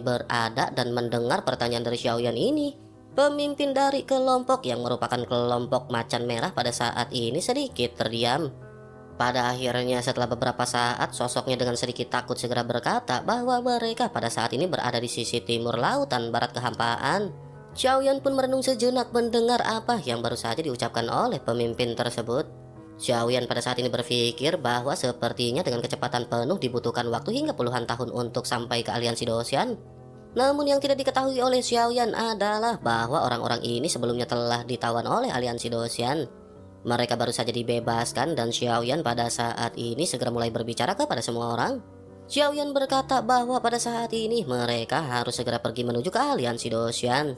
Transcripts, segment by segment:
berada dan mendengar pertanyaan dari Xiaoyan ini. Pemimpin dari kelompok yang merupakan kelompok macan merah pada saat ini sedikit terdiam. Pada akhirnya setelah beberapa saat, sosoknya dengan sedikit takut segera berkata bahwa mereka pada saat ini berada di sisi timur lautan barat kehampaan. Xiaoyan pun merenung sejenak mendengar apa yang baru saja diucapkan oleh pemimpin tersebut. Xiaoyan pada saat ini berpikir bahwa sepertinya dengan kecepatan penuh dibutuhkan waktu hingga puluhan tahun untuk sampai ke aliansi Dosian. Namun yang tidak diketahui oleh Xiaoyan adalah bahwa orang-orang ini sebelumnya telah ditawan oleh aliansi Dosian. Mereka baru saja dibebaskan dan Xiaoyan pada saat ini segera mulai berbicara kepada semua orang. Xiaoyan berkata bahwa pada saat ini mereka harus segera pergi menuju ke aliansi Dosian.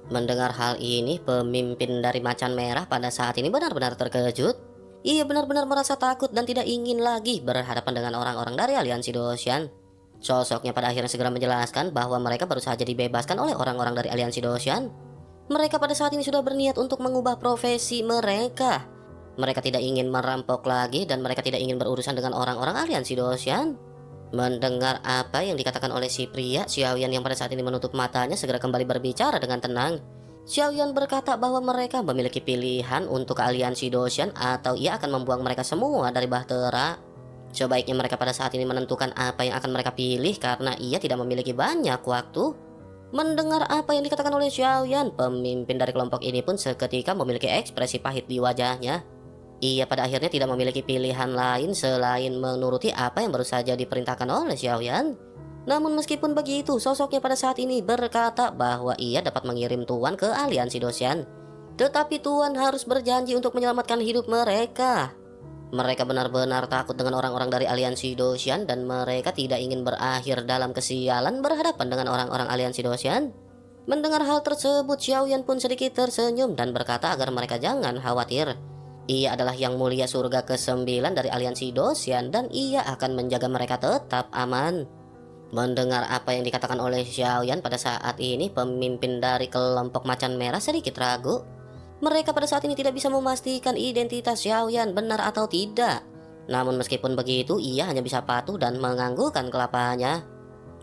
Mendengar hal ini, pemimpin dari macan merah pada saat ini benar-benar terkejut. Ia benar-benar merasa takut dan tidak ingin lagi berhadapan dengan orang-orang dari aliansi Dosian. Sosoknya pada akhirnya segera menjelaskan bahwa mereka baru saja dibebaskan oleh orang-orang dari aliansi Dosian. Mereka pada saat ini sudah berniat untuk mengubah profesi mereka. Mereka tidak ingin merampok lagi dan mereka tidak ingin berurusan dengan orang-orang aliansi Dosian. Mendengar apa yang dikatakan oleh si pria, Xiaoyan yang pada saat ini menutup matanya segera kembali berbicara dengan tenang. Xiaoyan berkata bahwa mereka memiliki pilihan untuk ke aliansi Dosian atau ia akan membuang mereka semua dari Bahtera. Sebaiknya mereka pada saat ini menentukan apa yang akan mereka pilih karena ia tidak memiliki banyak waktu. Mendengar apa yang dikatakan oleh Xiaoyan, pemimpin dari kelompok ini pun seketika memiliki ekspresi pahit di wajahnya. Ia pada akhirnya tidak memiliki pilihan lain selain menuruti apa yang baru saja diperintahkan oleh Xiaoyan. Namun meskipun begitu, sosoknya pada saat ini berkata bahwa ia dapat mengirim Tuan ke aliansi Dosian. Tetapi Tuan harus berjanji untuk menyelamatkan hidup mereka. Mereka benar-benar takut dengan orang-orang dari aliansi Dosian dan mereka tidak ingin berakhir dalam kesialan berhadapan dengan orang-orang aliansi Dosian. Mendengar hal tersebut, Xiaoyan pun sedikit tersenyum dan berkata agar mereka jangan khawatir. Ia adalah yang mulia surga ke-9 dari aliansi Dosian dan ia akan menjaga mereka tetap aman. Mendengar apa yang dikatakan oleh Xiaoyan pada saat ini, pemimpin dari kelompok macan merah sedikit ragu. Mereka pada saat ini tidak bisa memastikan identitas Xiaoyan benar atau tidak. Namun meskipun begitu, ia hanya bisa patuh dan menganggukkan kelapanya.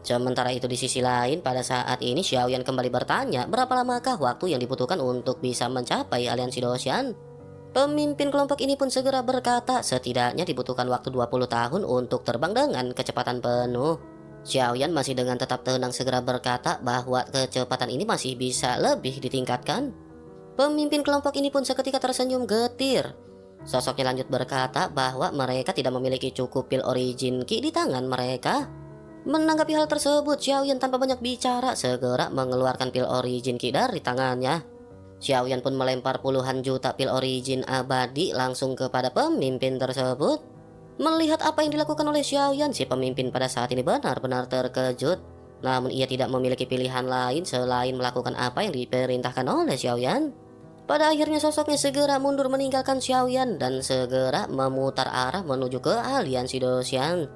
Sementara itu di sisi lain, pada saat ini Xiaoyan kembali bertanya berapa lamakah waktu yang dibutuhkan untuk bisa mencapai aliansi Dosian. Pemimpin kelompok ini pun segera berkata setidaknya dibutuhkan waktu 20 tahun untuk terbang dengan kecepatan penuh. Xiaoyan masih dengan tetap tenang segera berkata bahwa kecepatan ini masih bisa lebih ditingkatkan. Pemimpin kelompok ini pun seketika tersenyum getir. Sosoknya lanjut berkata bahwa mereka tidak memiliki cukup pil origin ki di tangan mereka. Menanggapi hal tersebut, Xiaoyan tanpa banyak bicara segera mengeluarkan pil origin ki dari tangannya. Xiaoyan pun melempar puluhan juta pil origin abadi langsung kepada pemimpin tersebut. Melihat apa yang dilakukan oleh Xiaoyan, si pemimpin pada saat ini benar-benar terkejut. Namun ia tidak memiliki pilihan lain selain melakukan apa yang diperintahkan oleh Xiaoyan. Pada akhirnya sosoknya segera mundur meninggalkan Xiaoyan dan segera memutar arah menuju ke aliansi Dosian.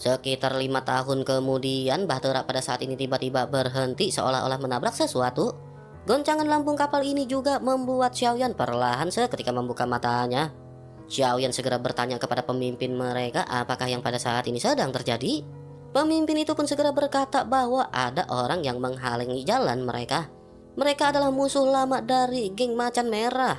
Sekitar 5 tahun kemudian, Bahtera pada saat ini tiba-tiba berhenti seolah-olah menabrak sesuatu. Goncangan lambung kapal ini juga membuat Xiaoyan perlahan seketika membuka matanya. Xiaoyan segera bertanya kepada pemimpin mereka apakah yang pada saat ini sedang terjadi. Pemimpin itu pun segera berkata bahwa ada orang yang menghalangi jalan mereka. Mereka adalah musuh lama dari geng macan merah.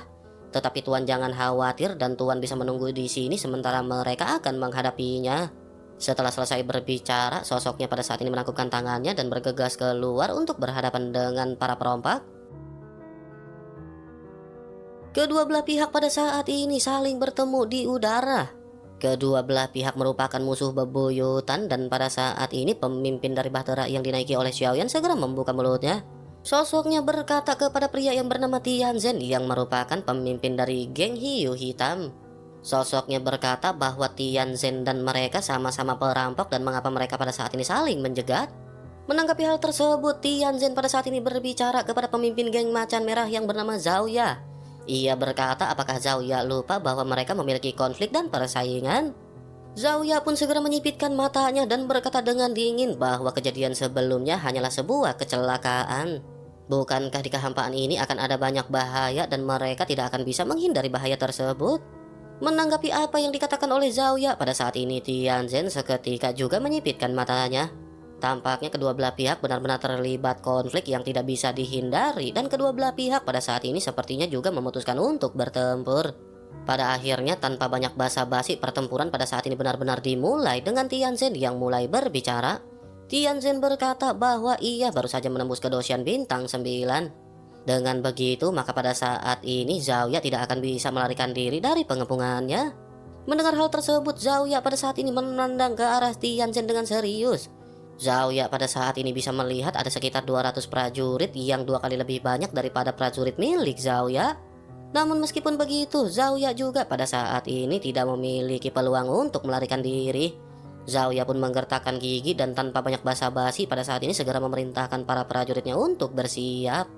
Tetapi Tuan jangan khawatir dan Tuan bisa menunggu di sini sementara mereka akan menghadapinya. Setelah selesai berbicara, sosoknya pada saat ini menangkupkan tangannya dan bergegas keluar untuk berhadapan dengan para perompak. Kedua belah pihak pada saat ini saling bertemu di udara. Kedua belah pihak merupakan musuh bebuyutan dan pada saat ini pemimpin dari Bahtera yang dinaiki oleh Xiaoyan segera membuka mulutnya. Sosoknya berkata kepada pria yang bernama Tianzhen yang merupakan pemimpin dari geng hiu hitam. Sosoknya berkata bahwa Tianzhen dan mereka sama-sama perampok dan mengapa mereka pada saat ini saling menjegat. Menanggapi hal tersebut, Tianzhen pada saat ini berbicara kepada pemimpin geng macan merah yang bernama Zhaoya. Ia berkata apakah Zhaoya lupa bahwa mereka memiliki konflik dan persaingan. Zhaoya pun segera menyipitkan matanya dan berkata dengan dingin bahwa kejadian sebelumnya hanyalah sebuah kecelakaan. Bukankah di kehampaan ini akan ada banyak bahaya dan mereka tidak akan bisa menghindari bahaya tersebut? Menanggapi apa yang dikatakan oleh Zhaoya pada saat ini, Tianzhen seketika juga menyipitkan matanya. Tampaknya kedua belah pihak benar-benar terlibat konflik yang tidak bisa dihindari dan kedua belah pihak pada saat ini sepertinya juga memutuskan untuk bertempur. Pada akhirnya tanpa banyak basa-basi pertempuran pada saat ini benar-benar dimulai dengan Tianzhen yang mulai berbicara. Tianzhen berkata bahwa ia baru saja menembus ke Doshan Bintang 9. Dengan begitu maka pada saat ini Zhao Ya tidak akan bisa melarikan diri dari pengepungannya. Mendengar hal tersebut, Zhao Ya pada saat ini memandang ke arah Tianzhen dengan serius. Zhao Ya pada saat ini bisa melihat ada sekitar 200 prajurit yang 2 kali lebih banyak daripada prajurit milik Zhao Ya. Namun meskipun begitu, Zhao Ya juga pada saat ini tidak memiliki peluang untuk melarikan diri. Zhao Ya pun menggertakkan gigi dan tanpa banyak basa-basi pada saat ini segera memerintahkan para prajuritnya untuk bersiap.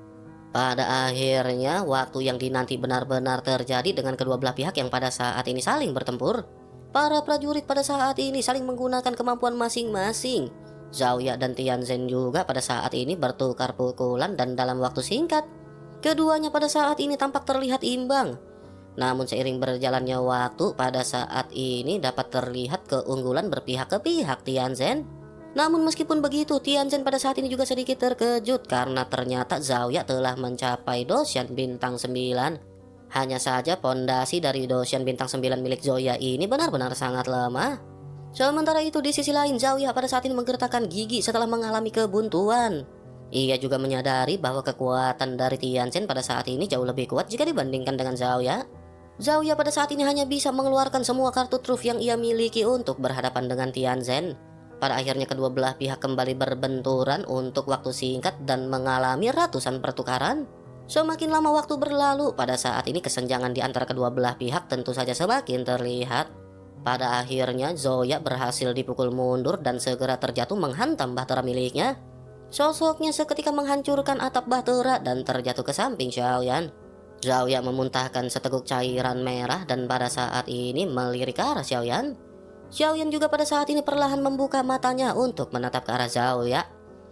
Pada akhirnya, waktu yang dinanti benar-benar terjadi dengan kedua belah pihak yang pada saat ini saling bertempur. Para prajurit pada saat ini saling menggunakan kemampuan masing-masing. Zhao Ya dan Tianzhen juga pada saat ini bertukar pukulan dan dalam waktu singkat, keduanya pada saat ini tampak terlihat imbang. Namun seiring berjalannya waktu, pada saat ini dapat terlihat keunggulan berpihak ke pihak Tianzhen. Namun meskipun begitu, Tianzhen pada saat ini juga sedikit terkejut karena ternyata Zhao Ya telah mencapai Doshan Bintang 9. Hanya saja pondasi dari Doshan Bintang 9 milik Zoya ini benar-benar sangat lemah. Sementara itu di sisi lain, Zhao Ya pada saat ini menggertakkan gigi setelah mengalami kebuntuan. Ia juga menyadari bahwa kekuatan dari Tianzhen pada saat ini jauh lebih kuat jika dibandingkan dengan Zhao Ya. Zhao Ya pada saat ini hanya bisa mengeluarkan semua kartu truf yang ia miliki untuk berhadapan dengan Tianzhen. Pada akhirnya kedua belah pihak kembali berbenturan untuk waktu singkat dan mengalami ratusan pertukaran. Semakin lama waktu berlalu, pada saat ini kesenjangan di antara kedua belah pihak tentu saja semakin terlihat. Pada akhirnya Zoya berhasil dipukul mundur dan segera terjatuh menghantam bahtera miliknya. Sosoknya seketika menghancurkan atap bahtera dan terjatuh ke samping Xiaoyan. Zhao Ya memuntahkan seteguk cairan merah dan pada saat ini melirik ke arah Xiaoyan. Xiaoyan juga pada saat ini perlahan membuka matanya untuk menatap ke arah Zhao Ya.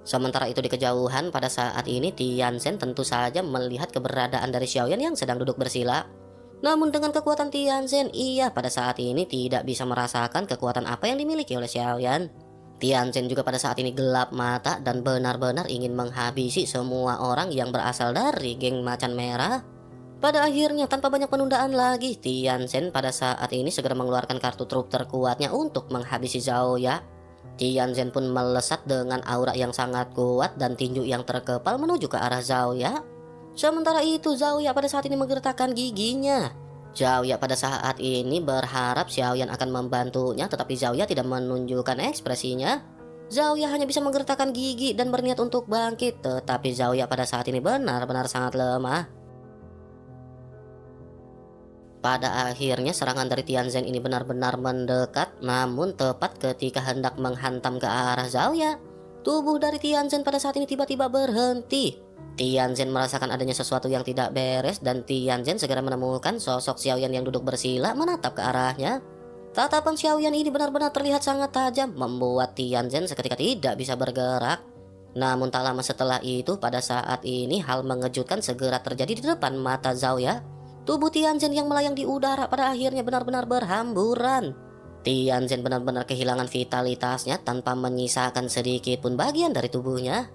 Sementara itu di kejauhan pada saat ini Tianzhen tentu saja melihat keberadaan dari Xiaoyan yang sedang duduk bersila. Namun dengan kekuatan Tianzhen, ia pada saat ini tidak bisa merasakan kekuatan apa yang dimiliki oleh Xiaoyan. Tianzhen juga pada saat ini gelap mata dan benar-benar ingin menghabisi semua orang yang berasal dari geng macan merah. Pada akhirnya tanpa banyak penundaan lagi, Tianzhen pada saat ini segera mengeluarkan kartu truf terkuatnya untuk menghabisi Zhao Ya. Tianzhen pun melesat dengan aura yang sangat kuat dan tinju yang terkepal menuju ke arah Zhao Ya. Sementara itu Zhao Ya pada saat ini menggertakkan giginya. Zhao Ya pada saat ini berharap Xiaoyan akan membantunya, tetapi Zhao Ya tidak menunjukkan ekspresinya. Zhao Ya hanya bisa menggertakkan gigi dan berniat untuk bangkit, tetapi Zhao Ya pada saat ini benar-benar sangat lemah. Pada akhirnya serangan dari Tianzhen ini benar-benar mendekat, namun tepat ketika hendak menghantam ke arah Zhao Ya, tubuh dari Tianzhen pada saat ini tiba-tiba berhenti. Tianzhen merasakan adanya sesuatu yang tidak beres dan Tianzhen segera menemukan sosok Xiaoyan yang duduk bersila menatap ke arahnya. Tatapan Xiaoyan ini benar-benar terlihat sangat tajam, membuat Tianzhen seketika tidak bisa bergerak. Namun tak lama setelah itu, pada saat ini hal mengejutkan segera terjadi di depan mata Zhao Ya. Tubuh Tianzhen yang melayang di udara pada akhirnya benar-benar berhamburan. Tianzhen benar-benar kehilangan vitalitasnya tanpa menyisakan sedikit pun bagian dari tubuhnya.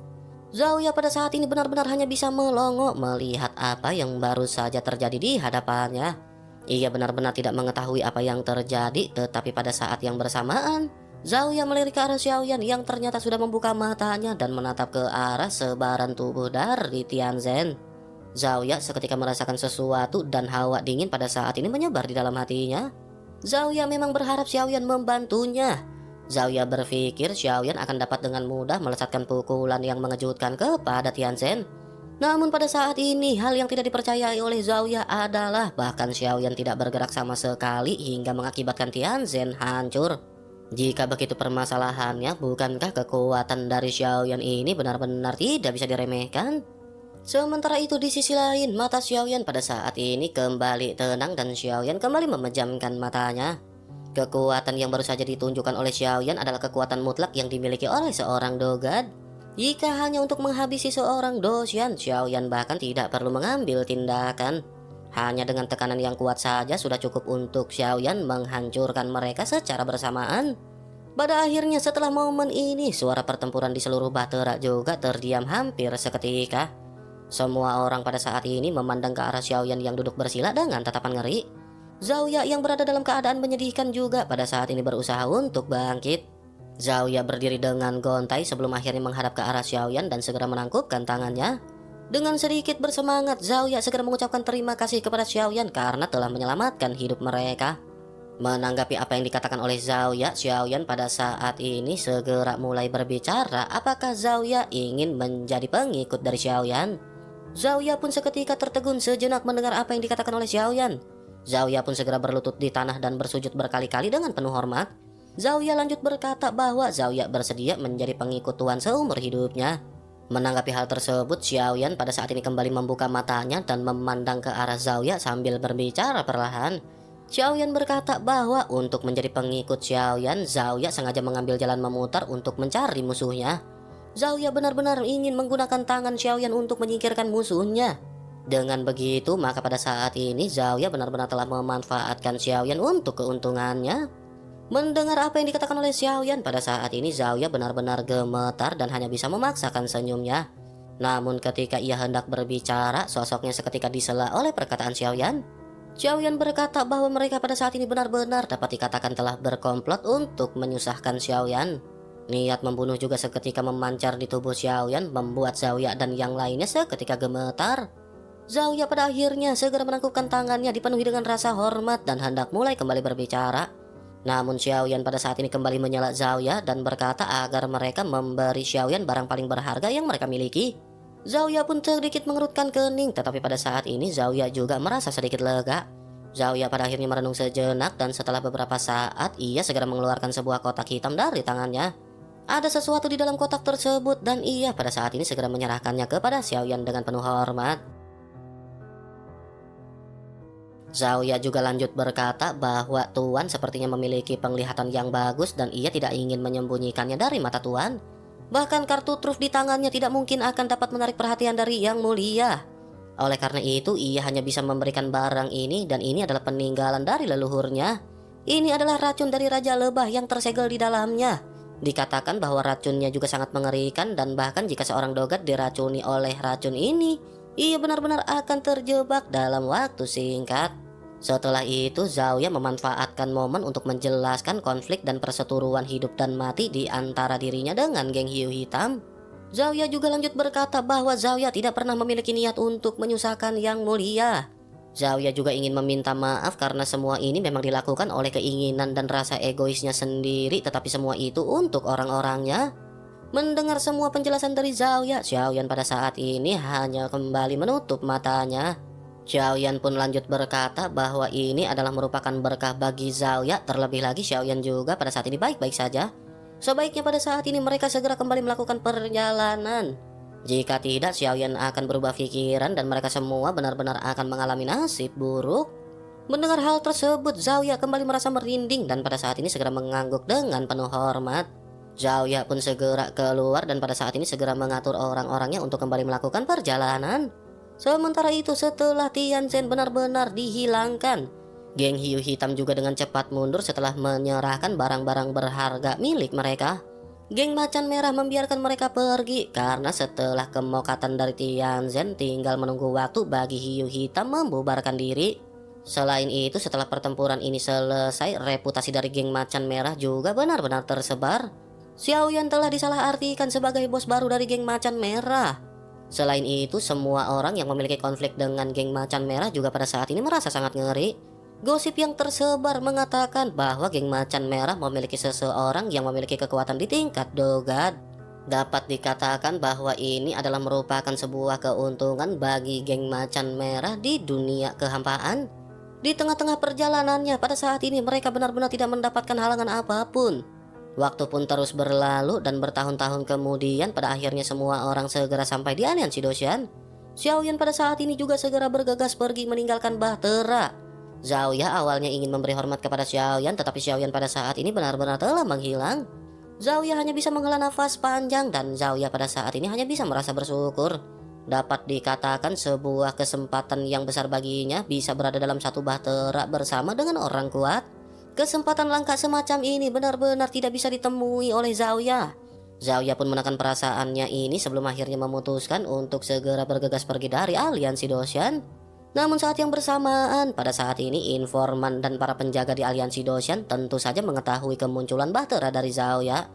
Zhao Ya pada saat ini benar-benar hanya bisa melongo melihat apa yang baru saja terjadi di hadapannya. Ia benar-benar tidak mengetahui apa yang terjadi, tetapi pada saat yang bersamaan, Zhao Ya melirik ke arah Xiaoyan yang ternyata sudah membuka matanya dan menatap ke arah sebaran tubuh dari Tianzhen. Zhao Ya seketika merasakan sesuatu dan hawa dingin pada saat ini menyebar di dalam hatinya. Zhao Ya memang berharap Xiaoyan membantunya. Zhao Ya berpikir Xiaoyan akan dapat dengan mudah melesatkan pukulan yang mengejutkan kepada Tianzhen. Namun pada saat ini hal yang tidak dipercayai oleh Zhao Ya adalah bahkan Xiaoyan tidak bergerak sama sekali hingga mengakibatkan Tianzhen hancur. Jika begitu permasalahannya, bukankah kekuatan dari Xiaoyan ini benar-benar tidak bisa diremehkan? Sementara itu di sisi lain, mata Xiaoyan pada saat ini kembali tenang dan Xiaoyan kembali memejamkan matanya. Kekuatan yang baru saja ditunjukkan oleh Xiaoyan adalah kekuatan mutlak yang dimiliki oleh seorang Dogad. Jika hanya untuk menghabisi seorang Doshan, Xiaoyan bahkan tidak perlu mengambil tindakan. Hanya dengan tekanan yang kuat saja sudah cukup untuk Xiaoyan menghancurkan mereka secara bersamaan. Pada akhirnya setelah momen ini, suara pertempuran di seluruh Bahtera juga terdiam hampir seketika. Semua orang pada saat ini memandang ke arah Xiaoyan yang duduk bersila dengan tatapan ngeri. Zhao yang berada dalam keadaan menyedihkan juga pada saat ini berusaha untuk bangkit. Zhao berdiri dengan gontai sebelum akhirnya menghadap ke arah Xiaoyan dan segera menangkupkan tangannya. Dengan sedikit bersemangat, Zhao segera mengucapkan terima kasih kepada Xiaoyan karena telah menyelamatkan hidup mereka. Menanggapi apa yang dikatakan oleh Xiaoyan pada saat ini segera mulai berbicara apakah Zhao ingin menjadi pengikut dari Xiaoyan. Zhao pun seketika tertegun sejenak mendengar apa yang dikatakan oleh Xiaoyan. Zhao pun segera berlutut di tanah dan bersujud berkali-kali dengan penuh hormat. Zhao lanjut berkata bahwa Zhao bersedia menjadi pengikut Tuan seumur hidupnya. Menanggapi hal tersebut, Xiaoyan pada saat ini kembali membuka matanya dan memandang ke arah Zhao sambil berbicara perlahan. Xiaoyan berkata bahwa untuk menjadi pengikut Xiaoyan, Zhao sengaja mengambil jalan memutar untuk mencari musuhnya. Zhao benar-benar ingin menggunakan tangan Xiaoyan untuk menyingkirkan musuhnya. Dengan begitu, maka pada saat ini Zhao benar-benar telah memanfaatkan Xiaoyan untuk keuntungannya. Mendengar apa yang dikatakan oleh Xiaoyan, pada saat ini Zhao benar-benar gemetar dan hanya bisa memaksakan senyumnya. Namun ketika ia hendak berbicara, sosoknya seketika disela oleh perkataan Xiaoyan. Xiaoyan berkata bahwa mereka pada saat ini benar-benar dapat dikatakan telah berkomplot untuk menyusahkan Xiaoyan. Niat membunuh juga seketika memancar di tubuh Xiaoyan, membuat Zhao dan yang lainnya seketika gemetar. Zhao pada akhirnya segera menangkupkan tangannya dipenuhi dengan rasa hormat dan hendak mulai kembali berbicara. Namun Xiaoyan pada saat ini kembali menyela Zhao dan berkata agar mereka memberi Xiaoyan barang paling berharga yang mereka miliki. Zhao pun sedikit mengerutkan kening, tetapi pada saat ini Zhao juga merasa sedikit lega. Zhao pada akhirnya merenung sejenak dan setelah beberapa saat ia segera mengeluarkan sebuah kotak hitam dari tangannya. Ada sesuatu di dalam kotak tersebut dan ia pada saat ini segera menyerahkannya kepada Xiaoyan dengan penuh hormat. Zhao juga lanjut berkata bahwa Tuan sepertinya memiliki penglihatan yang bagus dan ia tidak ingin menyembunyikannya dari mata Tuan. Bahkan kartu truf di tangannya tidak mungkin akan dapat menarik perhatian dari Yang Mulia. Oleh karena itu, ia hanya bisa memberikan barang ini dan ini adalah peninggalan dari leluhurnya. Ini adalah racun dari Raja Lebah yang tersegel di dalamnya. Dikatakan bahwa racunnya juga sangat mengerikan dan bahkan jika seorang dogat diracuni oleh racun ini, ia benar-benar akan terjebak dalam waktu singkat. Setelah itu, Zhao memanfaatkan momen untuk menjelaskan konflik dan perseteruan hidup dan mati di antara dirinya dengan geng hiu hitam. Zhao juga lanjut berkata bahwa Zhao tidak pernah memiliki niat untuk menyusahkan Yang Mulia. Zhao juga ingin meminta maaf karena semua ini memang dilakukan oleh keinginan dan rasa egoisnya sendiri, tetapi semua itu untuk orang-orangnya. Mendengar semua penjelasan dari Zhao, Xiaoyan pada saat ini hanya kembali menutup matanya. Xiaoyan pun lanjut berkata bahwa ini adalah merupakan berkah bagi Zhao, terlebih lagi Xiaoyan juga pada saat ini baik-baik saja. Sebaiknya pada saat ini mereka segera kembali melakukan perjalanan. Jika tidak, Xiaoyan akan berubah pikiran dan mereka semua benar-benar akan mengalami nasib buruk. Mendengar hal tersebut, Zhao kembali merasa merinding dan pada saat ini segera mengangguk dengan penuh hormat. Zhao pun segera keluar dan pada saat ini segera mengatur orang-orangnya untuk kembali melakukan perjalanan. Sementara itu, setelah Tianzhen benar-benar dihilangkan, geng hiu hitam juga dengan cepat mundur setelah menyerahkan barang-barang berharga milik mereka. Geng macan merah membiarkan mereka pergi karena setelah kemokatan dari Tianzhen tinggal menunggu waktu bagi hiu hitam membubarkan diri. Selain itu, setelah pertempuran ini selesai, reputasi dari geng macan merah juga benar-benar tersebar. Xiaoyan telah disalahartikan sebagai bos baru dari geng macan merah. Selain itu, semua orang yang memiliki konflik dengan geng macan merah juga pada saat ini merasa sangat ngeri. Gosip yang tersebar mengatakan bahwa geng macan merah memiliki seseorang yang memiliki kekuatan di tingkat Dogad. Dapat dikatakan bahwa ini adalah merupakan sebuah keuntungan bagi geng macan merah di dunia kehampaan. Di tengah-tengah perjalanannya pada saat ini mereka benar-benar tidak mendapatkan halangan apapun. Waktu pun terus berlalu dan bertahun-tahun kemudian pada akhirnya semua orang segera sampai di aliansi Doshan. Xiaoyan pada saat ini juga segera bergegas pergi meninggalkan Bahtera. Zhao awalnya ingin memberi hormat kepada Xiaoyan, tetapi Xiaoyan pada saat ini benar-benar telah menghilang. Zhao hanya bisa menghela nafas panjang dan Zhao pada saat ini hanya bisa merasa bersyukur. Dapat dikatakan sebuah kesempatan yang besar baginya bisa berada dalam satu Bahtera bersama dengan orang kuat. Kesempatan langka semacam ini benar-benar tidak bisa ditemui oleh Xiaoya. Xiaoya pun menekan perasaannya ini sebelum akhirnya memutuskan untuk segera bergegas pergi dari aliansi Doshan. Namun saat yang bersamaan, pada saat ini informan dan para penjaga di aliansi Doshan tentu saja mengetahui kemunculan bahtera dari Xiaoya.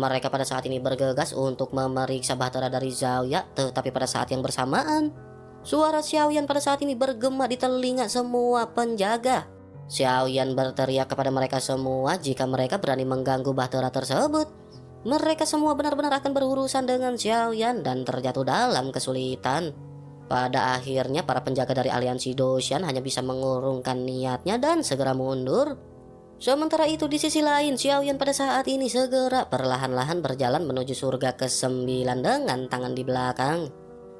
Mereka pada saat ini bergegas untuk memeriksa bahtera dari Xiaoya, tetapi pada saat yang bersamaan, suara Xiaoyan pada saat ini bergema di telinga semua penjaga. Xiaoyan berteriak kepada mereka semua jika mereka berani mengganggu bahtera tersebut, mereka semua benar-benar akan berurusan dengan Xiaoyan dan terjatuh dalam kesulitan. Pada akhirnya para penjaga dari aliansi Doshan hanya bisa mengurungkan niatnya dan segera mundur. Sementara itu di sisi lain, Xiaoyan pada saat ini segera perlahan-lahan berjalan menuju surga ke-9 dengan tangan di belakang.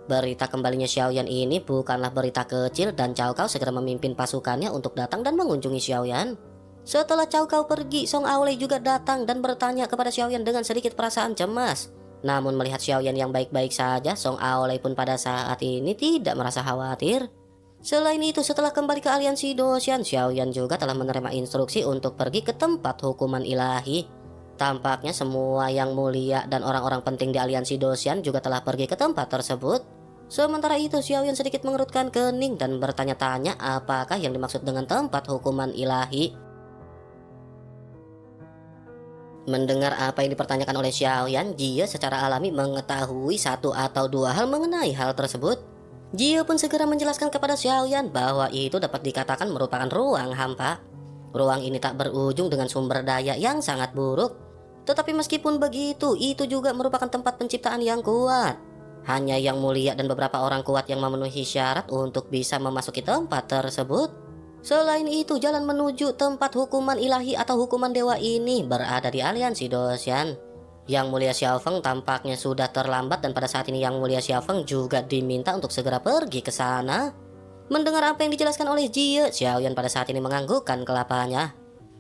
Berita kembalinya Xiaoyan ini bukanlah berita kecil dan Cao Cao segera memimpin pasukannya untuk datang dan mengunjungi Xiaoyan. Setelah Cao Cao pergi, Song Aolei juga datang dan bertanya kepada Xiaoyan dengan sedikit perasaan cemas. Namun melihat Xiaoyan yang baik-baik saja, Song Aolei pun pada saat ini tidak merasa khawatir. Selain itu, setelah kembali ke aliansi Doshan, Xiaoyan juga telah menerima instruksi untuk pergi ke tempat hukuman ilahi. Tampaknya semua yang mulia dan orang-orang penting di aliansi Doshan juga telah pergi ke tempat tersebut. Sementara itu, Xiaoyan sedikit mengerutkan kening dan bertanya-tanya apakah yang dimaksud dengan tempat hukuman ilahi. Mendengar apa yang dipertanyakan oleh Xiaoyan, Jie secara alami mengetahui satu atau dua hal mengenai hal tersebut. Jie pun segera menjelaskan kepada Xiaoyan bahwa itu dapat dikatakan merupakan ruang hampa. Ruang ini tak berujung dengan sumber daya yang sangat buruk. Tetapi meskipun begitu, itu juga merupakan tempat penciptaan yang kuat. Hanya yang mulia dan beberapa orang kuat yang memenuhi syarat untuk bisa memasuki tempat tersebut. Selain itu, jalan menuju tempat hukuman ilahi atau hukuman dewa ini berada di aliansi Doshan. Yang mulia Xiaofeng tampaknya sudah terlambat dan pada saat ini yang mulia Xiaofeng juga diminta untuk segera pergi ke sana. Mendengar apa yang dijelaskan oleh Jie, Xiaoyan pada saat ini menganggukkan kelapanya.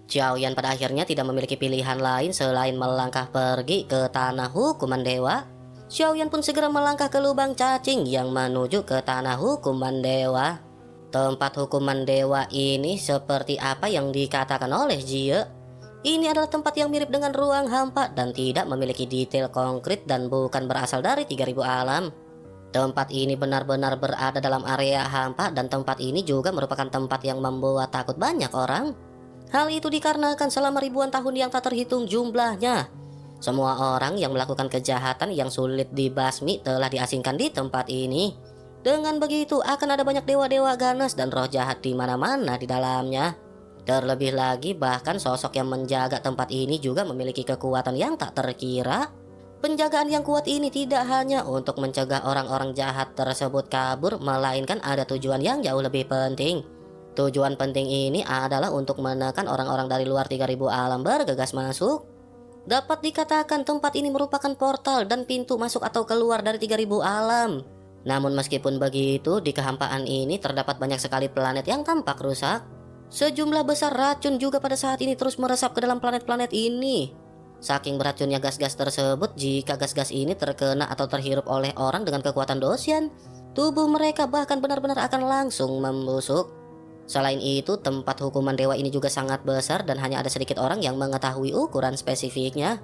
Xiaoyan pada akhirnya tidak memiliki pilihan lain selain melangkah pergi ke tanah hukuman dewa. Xiaoyan pun segera melangkah ke lubang cacing yang menuju ke tanah hukuman dewa. Tempat hukuman dewa ini seperti apa yang dikatakan oleh Jie. Ini adalah tempat yang mirip dengan ruang hampa dan tidak memiliki detail konkret dan bukan berasal dari 3000 alam. Tempat ini benar-benar berada dalam area hampa dan tempat ini juga merupakan tempat yang membuat takut banyak orang. Hal itu dikarenakan selama ribuan tahun yang tak terhitung jumlahnya, semua orang yang melakukan kejahatan yang sulit dibasmi telah diasingkan di tempat ini. Dengan begitu akan ada banyak dewa-dewa ganas dan roh jahat di mana-mana di dalamnya. Terlebih lagi bahkan sosok yang menjaga tempat ini juga memiliki kekuatan yang tak terkira. Penjagaan yang kuat ini tidak hanya untuk mencegah orang-orang jahat tersebut kabur, melainkan ada tujuan yang jauh lebih penting. Tujuan penting ini adalah untuk menekan orang-orang dari luar 3000 alam bergegas masuk. Dapat dikatakan tempat ini merupakan portal dan pintu masuk atau keluar dari 3000 alam. Namun meskipun begitu, di kehampaan ini terdapat banyak sekali planet yang tampak rusak. Sejumlah besar racun juga pada saat ini terus meresap ke dalam planet-planet ini. Saking beracunnya gas-gas tersebut, jika gas-gas ini terkena atau terhirup oleh orang dengan kekuatan Doshan, tubuh mereka bahkan benar-benar akan langsung membusuk. Selain itu, tempat hukuman dewa ini juga sangat besar dan hanya ada sedikit orang yang mengetahui ukuran spesifiknya.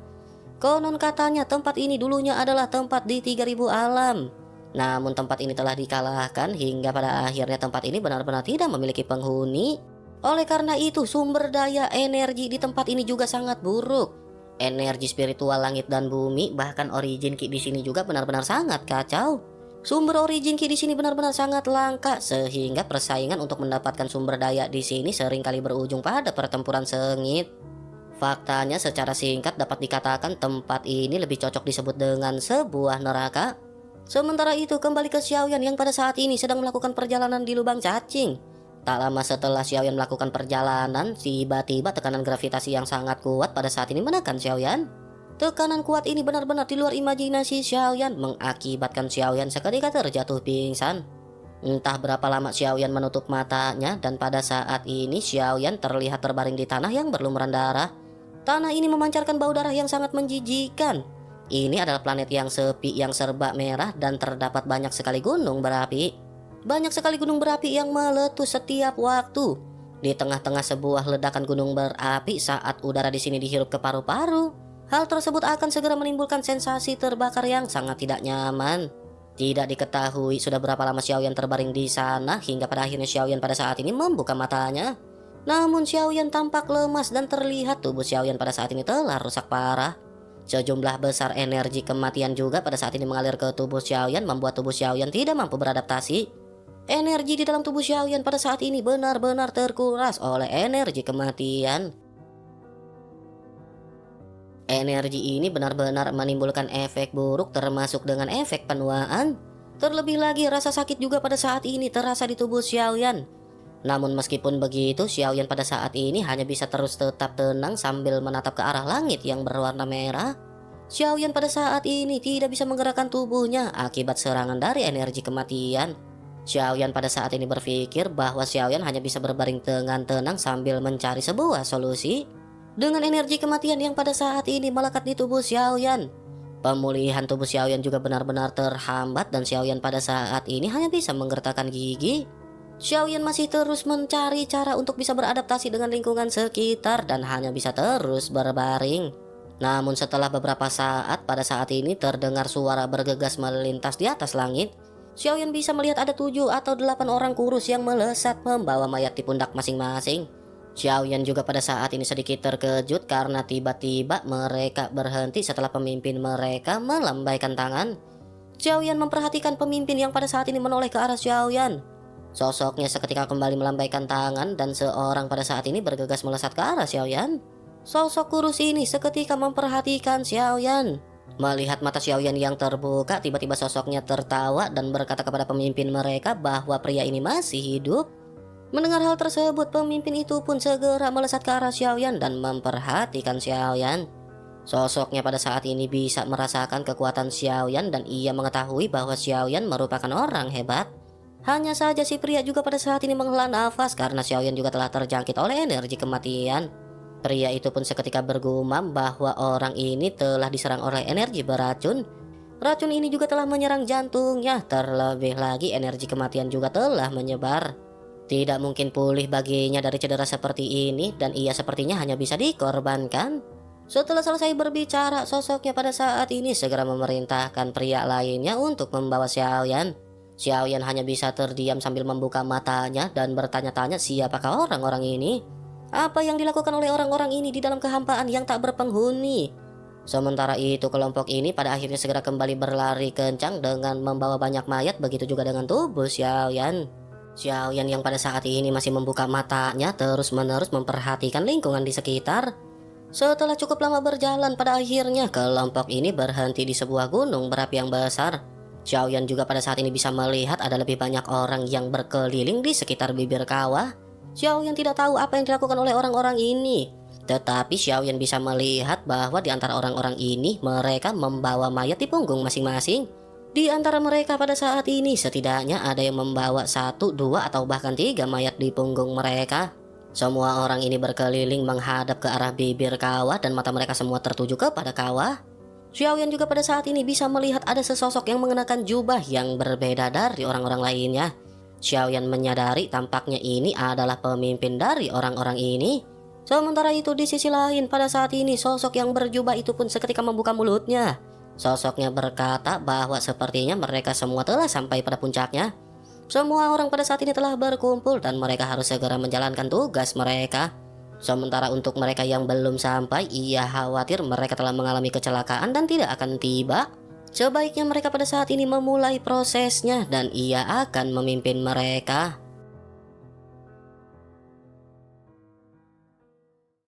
Konon katanya tempat ini dulunya adalah tempat di 3000 alam. Namun tempat ini telah dikalahkan hingga pada akhirnya tempat ini benar-benar tidak memiliki penghuni. Oleh karena itu, sumber daya energi di tempat ini juga sangat buruk. Energi spiritual langit dan bumi, bahkan origin ki di sini juga benar-benar sangat kacau. Sumber origin ki di sini benar-benar sangat langka sehingga persaingan untuk mendapatkan sumber daya di sini seringkali berujung pada pertempuran sengit. Faktanya secara singkat dapat dikatakan tempat ini lebih cocok disebut dengan sebuah neraka. Sementara itu kembali ke Xiaoyan yang pada saat ini sedang melakukan perjalanan di lubang cacing. Tak lama setelah Xiaoyan melakukan perjalanan, tiba-tiba tekanan gravitasi yang sangat kuat pada saat ini menekan Xiaoyan. Tekanan kuat ini benar-benar di luar imajinasi Xiaoyan, mengakibatkan Xiaoyan seketika terjatuh pingsan. Entah berapa lama Xiaoyan menutup matanya dan pada saat ini Xiaoyan terlihat terbaring di tanah yang berlumuran darah. Tanah ini memancarkan bau darah yang sangat menjijikan. Ini adalah planet yang sepi yang serba merah dan terdapat banyak sekali gunung berapi. Banyak sekali gunung berapi yang meletus setiap waktu. di tengah-tengah sebuah ledakan gunung berapi saat udara di sini dihirup ke paru-paru. Hal tersebut akan segera menimbulkan sensasi terbakar yang sangat tidak nyaman. Tidak diketahui sudah berapa lama Xiaoyan terbaring di sana hingga pada akhirnya Xiaoyan pada saat ini membuka matanya. Namun Xiaoyan tampak lemas dan terlihat tubuh Xiaoyan pada saat ini telah rusak parah. Sejumlah besar energi kematian juga pada saat ini mengalir ke tubuh Xiaoyan, membuat tubuh Xiaoyan tidak mampu beradaptasi. Energi di dalam tubuh Xiaoyan pada saat ini benar-benar terkuras oleh energi kematian. Energi ini benar-benar menimbulkan efek buruk termasuk dengan efek penuaan. Terlebih lagi rasa sakit juga pada saat ini terasa di tubuh Xiaoyan. Namun meskipun begitu, Xiaoyan pada saat ini hanya bisa terus tetap tenang sambil menatap ke arah langit yang berwarna merah. Xiaoyan pada saat ini tidak bisa menggerakkan tubuhnya akibat serangan dari energi kematian. Xiaoyan pada saat ini berpikir bahwa Xiaoyan hanya bisa berbaring dengan tenang sambil mencari sebuah solusi. Dengan energi kematian yang pada saat ini melekat di tubuh Xiaoyan, pemulihan tubuh Xiaoyan juga benar-benar terhambat dan Xiaoyan pada saat ini hanya bisa menggertakkan gigi. Xiaoyan masih terus mencari cara untuk bisa beradaptasi dengan lingkungan sekitar dan hanya bisa terus berbaring. Namun setelah beberapa saat, pada saat ini terdengar suara bergegas melintas di atas langit. Xiaoyan bisa melihat ada 7 atau 8 orang kurus yang melesat membawa mayat di pundak masing-masing. Xiaoyan juga pada saat ini sedikit terkejut karena tiba-tiba mereka berhenti setelah pemimpin mereka melambaikan tangan. Xiaoyan memperhatikan pemimpin yang pada saat ini menoleh ke arah Xiaoyan. Sosoknya seketika kembali melambaikan tangan dan seorang pada saat ini bergegas melesat ke arah Xiaoyan. Sosok kurus ini seketika memperhatikan Xiaoyan. Melihat mata Xiaoyan yang terbuka, tiba-tiba sosoknya tertawa dan berkata kepada pemimpin mereka bahwa pria ini masih hidup. Mendengar hal tersebut, pemimpin itu pun segera melesat ke arah Xiaoyan dan memperhatikan Xiaoyan. Sosoknya pada saat ini bisa merasakan kekuatan Xiaoyan dan ia mengetahui bahwa Xiaoyan merupakan orang hebat. Hanya saja si pria juga pada saat ini menghela nafas karena Xiaoyan juga telah terjangkit oleh energi kematian. Pria itu pun seketika bergumam bahwa orang ini telah diserang oleh energi beracun. Racun ini juga telah menyerang jantungnya, terlebih lagi energi kematian juga telah menyebar. Tidak mungkin pulih baginya dari cedera seperti ini dan ia sepertinya hanya bisa dikorbankan. Setelah selesai berbicara, sosoknya pada saat ini segera memerintahkan pria lainnya untuk membawa Xiaoyan. Xiaoyan hanya bisa terdiam sambil membuka matanya dan bertanya-tanya siapakah orang-orang ini. Apa yang dilakukan oleh orang-orang ini di dalam kehampaan yang tak berpenghuni. Sementara itu kelompok ini pada akhirnya segera kembali berlari kencang dengan membawa banyak mayat, begitu juga dengan tubuh Xiaoyan. Xiaoyan yang pada saat ini masih membuka matanya terus-menerus memperhatikan lingkungan di sekitar. Setelah cukup lama berjalan, pada akhirnya kelompok ini berhenti di sebuah gunung berapi yang besar. Xiaoyan juga pada saat ini bisa melihat ada lebih banyak orang yang berkeliling di sekitar bibir kawah. Xiaoyan tidak tahu apa yang dilakukan oleh orang-orang ini. Tetapi Xiaoyan bisa melihat bahwa di antara orang-orang ini mereka membawa mayat di punggung masing-masing. Di antara mereka pada saat ini setidaknya ada yang membawa 1, 2 atau bahkan 3 mayat di punggung mereka. Semua orang ini berkeliling menghadap ke arah bibir kawah dan mata mereka semua tertuju kepada kawah. Xiaoyan juga pada saat ini bisa melihat ada sesosok yang mengenakan jubah yang berbeda dari orang-orang lainnya. Xiaoyan menyadari tampaknya ini adalah pemimpin dari orang-orang ini. Sementara itu di sisi lain, pada saat ini sosok yang berjubah itu pun seketika membuka mulutnya. Sosoknya berkata bahwa sepertinya mereka semua telah sampai pada puncaknya. Semua orang pada saat ini telah berkumpul dan mereka harus segera menjalankan tugas mereka. Sementara untuk mereka yang belum sampai, ia khawatir mereka telah mengalami kecelakaan dan tidak akan tiba. Sebaiknya mereka pada saat ini memulai prosesnya dan ia akan memimpin mereka.